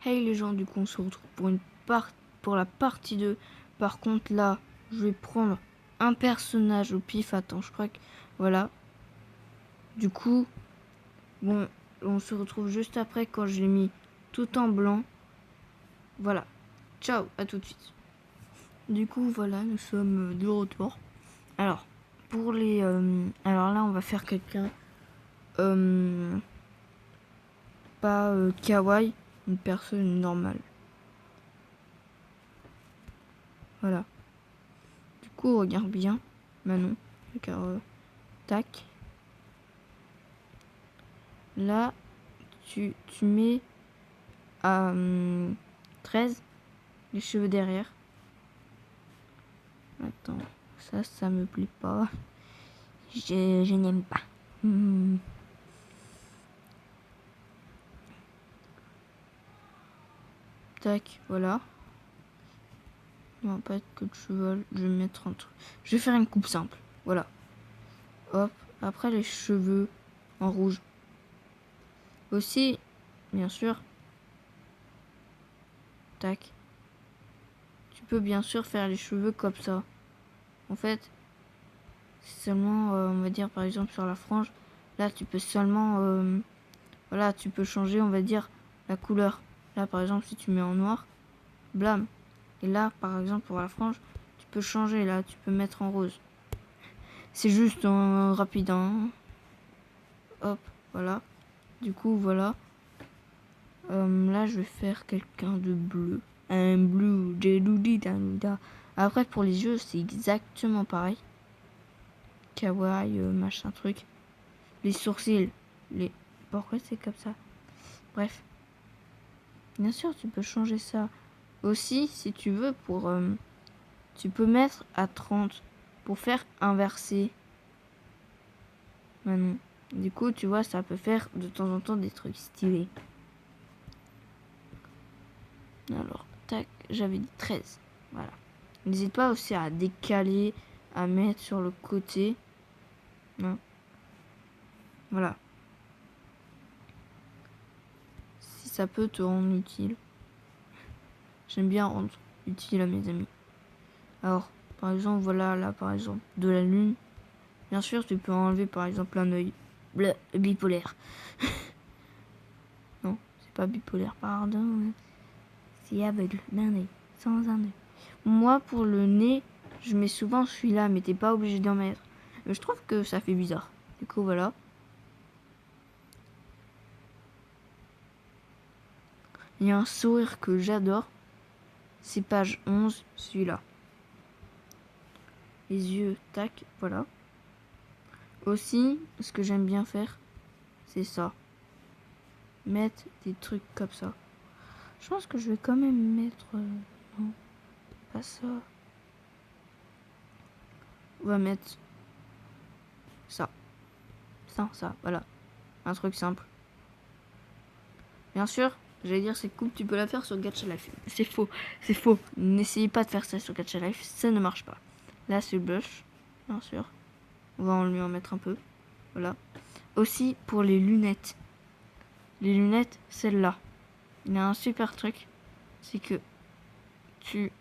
Hey les gens, du coup on se retrouve pour la partie 2. Par contre là, je vais prendre un personnage au pif. Attends, je crois que... Voilà. Du coup, bon, on se retrouve juste après quand j'ai mis tout en blanc. Voilà. Ciao, à tout de suite. Du coup, voilà, nous sommes de retour. Alors, pour les... alors là, on va faire quelqu'un... pas kawaii, une personne normale. Voilà. Du coup, regarde bien. Manon. Car, tac. Là, tu mets à 13 les cheveux derrière. Attends, ça me plaît pas. Je n'aime pas. Tac, voilà. Non, pas de queue de cheval. Je vais mettre un truc. Je vais faire une coupe simple. Voilà. Hop. Après, les cheveux en rouge. Aussi, bien sûr. Tac. Tu peux bien sûr faire les cheveux comme ça. En fait, c'est seulement, on va dire, par exemple, sur la frange. Là, tu peux seulement... voilà, tu peux changer, on va dire, la couleur. Là, par exemple, si tu mets en noir, blâme. Et là, par exemple, pour la frange, tu peux changer. Là, tu peux mettre en rose. C'est juste rapide, hein. Hop, voilà. Du coup, voilà. Là, je vais faire quelqu'un de bleu. Un bleu. Après, pour les yeux, c'est exactement pareil. Kawaii, machin truc. Les sourcils. Pourquoi c'est comme ça? Bref. Bien sûr, tu peux changer ça. Aussi, si tu veux, tu peux mettre à 30 pour faire inverser. Maintenant, du coup, tu vois, ça peut faire de temps en temps des trucs stylés. Alors, tac, j'avais dit 13. Voilà. N'hésite pas aussi à décaler, à mettre sur le côté. Non. Voilà. Si ça peut te rendre utile. J'aime bien rendre utile à mes amis. Alors, par exemple, voilà, là, par exemple, de la lune. Bien sûr, tu peux enlever, par exemple, un œil bipolaire. Non, c'est pas bipolaire, pardon. C'est aveugle, d'un œil, sans un œil. Moi, pour le nez, je mets souvent celui-là, mais t'es pas obligé d'en mettre. Mais je trouve que ça fait bizarre. Du coup, voilà. Il y a un sourire que j'adore. C'est page 11, celui-là. Les yeux, tac, voilà. Aussi, ce que j'aime bien faire, c'est ça. Mettre des trucs comme ça. Je pense que je vais quand même mettre... non, pas ça. On va mettre ça. Ça, voilà. Un truc simple. Bien sûr, j'allais dire cette coupe, tu peux la faire sur Gacha Life. C'est faux. N'essayez pas de faire ça sur Gacha Life, ça ne marche pas. Là, c'est le blush, bien sûr. On va lui en mettre un peu. Voilà. Aussi, pour les lunettes. Les lunettes, celle-là. Il y a un super truc. C'est que tu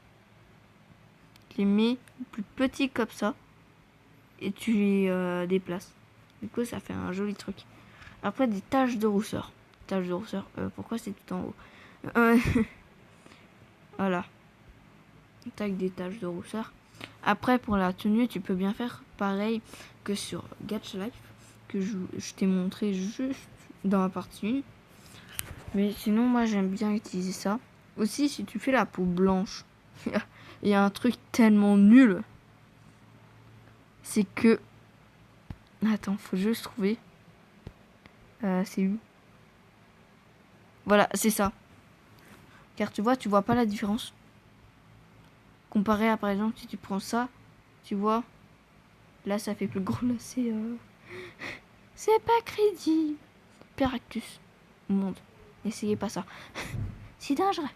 les mets plus petits comme ça. Et tu les déplaces. Du coup, ça fait un joli truc. Après, des taches de rousseur. Pourquoi c'est tout en haut? Voilà. Tac, des taches de rousseur. Après, pour la tenue, tu peux bien faire pareil que sur Gacha Life, que je t'ai montré juste dans la partie 1. Mais sinon, moi, j'aime bien utiliser ça. Aussi, si tu fais la peau blanche, il y a un truc tellement nul. C'est que... Attends, faut juste trouver. C'est où? Voilà, c'est ça. Car tu vois pas la différence. Comparé à, par exemple, si tu prends ça, tu vois, là, ça fait plus gros. Là, c'est pas crédible. Peractus. Monde. N'essayez pas ça. C'est dangereux.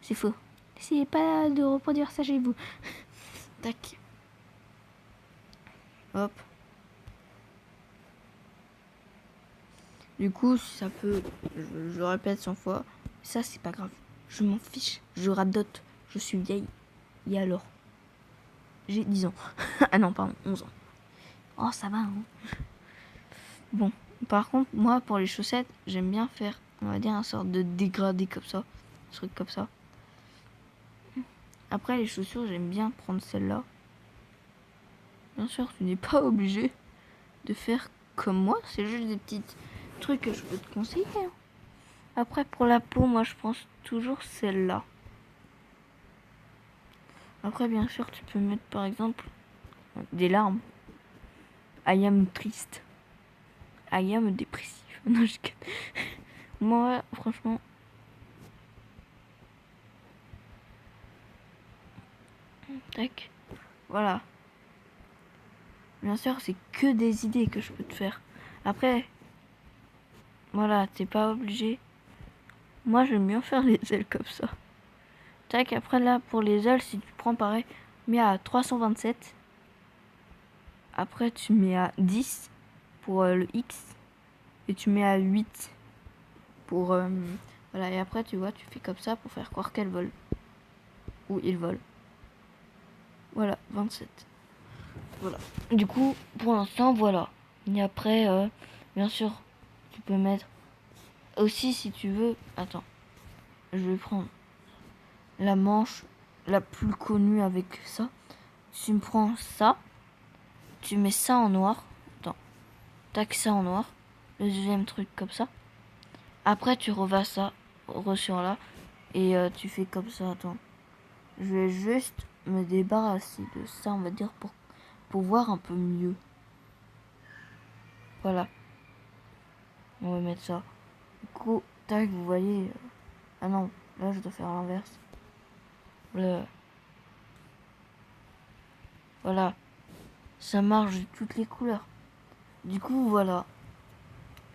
C'est faux. N'essayez pas de reproduire ça chez vous. Tac. Hop. Du coup, ça peut... Je le répète 100 fois. Ça, c'est pas grave. Je m'en fiche. Je radote. Je suis vieille. Et alors? J'ai 10 ans. Ah non, pardon, 11 ans. Oh, ça va, hein. Bon, par contre, moi, pour les chaussettes, j'aime bien faire, on va dire, un sorte de dégradé comme ça. Un truc comme ça. Après, les chaussures, j'aime bien prendre celle-là. Bien sûr, tu n'es pas obligé de faire comme moi. C'est juste des petits trucs que je peux te conseiller. Après, pour la peau, moi, je pense toujours celle-là. Après, bien sûr, tu peux mettre, par exemple, des larmes. I am triste. I am dépressif. Non, je... Moi, franchement... Tac. Voilà. Bien sûr, c'est que des idées que je peux te faire. Après, voilà, t'es pas obligé. Moi, j'aime bien faire les ailes comme ça. Tac, après là, pour les ailes, si tu prends pareil, mets à 327. Après, tu mets à 10 pour le X. Et tu mets à 8 pour... voilà, et après, tu vois, tu fais comme ça pour faire croire qu'elles volent. Ou ils volent. Voilà, 27. Voilà. Du coup, pour l'instant, voilà. Et après, bien sûr, tu peux mettre... Aussi, si tu veux... Attends. Je vais prendre la manche la plus connue avec ça. Tu me prends ça. Tu mets ça en noir. Attends. Tac, ça en noir. Le deuxième truc comme ça. Après, tu revas ça sur là. Et tu fais comme ça. Attends. Je vais juste me débarrasser de ça, on va dire, pour voir un peu mieux. Voilà. On va mettre ça. Du coup, tac, vous voyez... Ah non, là, je dois faire l'inverse. Voilà. Ça marche de toutes les couleurs. Du coup, voilà.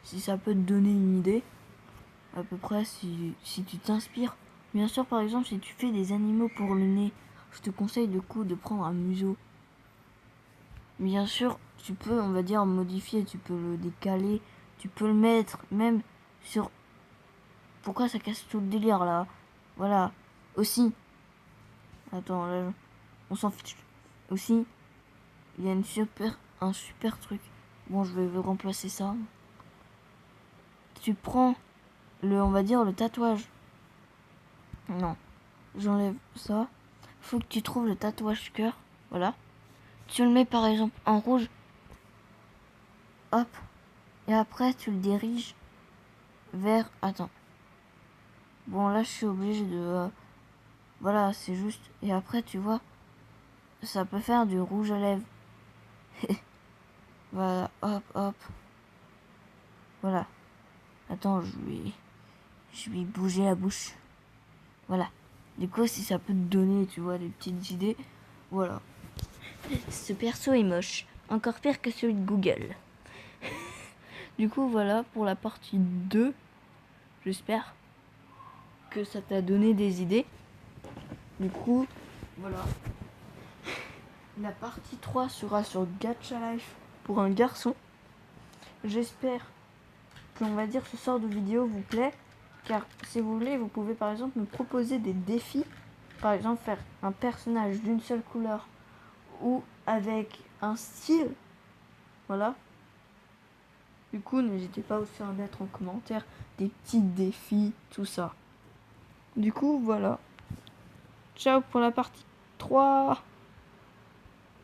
Si ça peut te donner une idée, à peu près, si tu t'inspires. Bien sûr, par exemple, si tu fais des animaux pour le nez, je te conseille de prendre un museau. Bien sûr, tu peux, on va dire, modifier, tu peux le décaler, tu peux le mettre même sur... Pourquoi ça casse tout le délire, là? Voilà. Aussi... Attends, là, on s'en fiche. Aussi, il y a un super truc. Bon, je vais remplacer ça. Tu prends on va dire, le tatouage. Non, j'enlève ça. Faut que tu trouves le tatouage cœur. Voilà. Tu le mets par exemple en rouge. Hop. Et après, tu le diriges vers... Attends. Bon, là, je suis obligé de... Voilà, c'est juste... Et après, tu vois, ça peut faire du rouge à lèvres. Voilà, hop, hop. Voilà. Attends, je vais bouger la bouche. Voilà. Du coup, si ça peut te donner, tu vois, des petites idées, voilà. Ce perso est moche. Encore pire que celui de Google. Du coup, voilà pour la partie 2. J'espère que ça t'a donné des idées. Du coup, voilà. La partie 3 sera sur Gacha Life pour un garçon. J'espère que, on va dire, ce sort de vidéo vous plaît. Car si vous voulez, vous pouvez par exemple me proposer des défis. Par exemple, faire un personnage d'une seule couleur ou avec un style. Voilà. Du coup, n'hésitez pas aussi à mettre en commentaire des petits défis, tout ça. Du coup, voilà. Ciao pour la partie 3.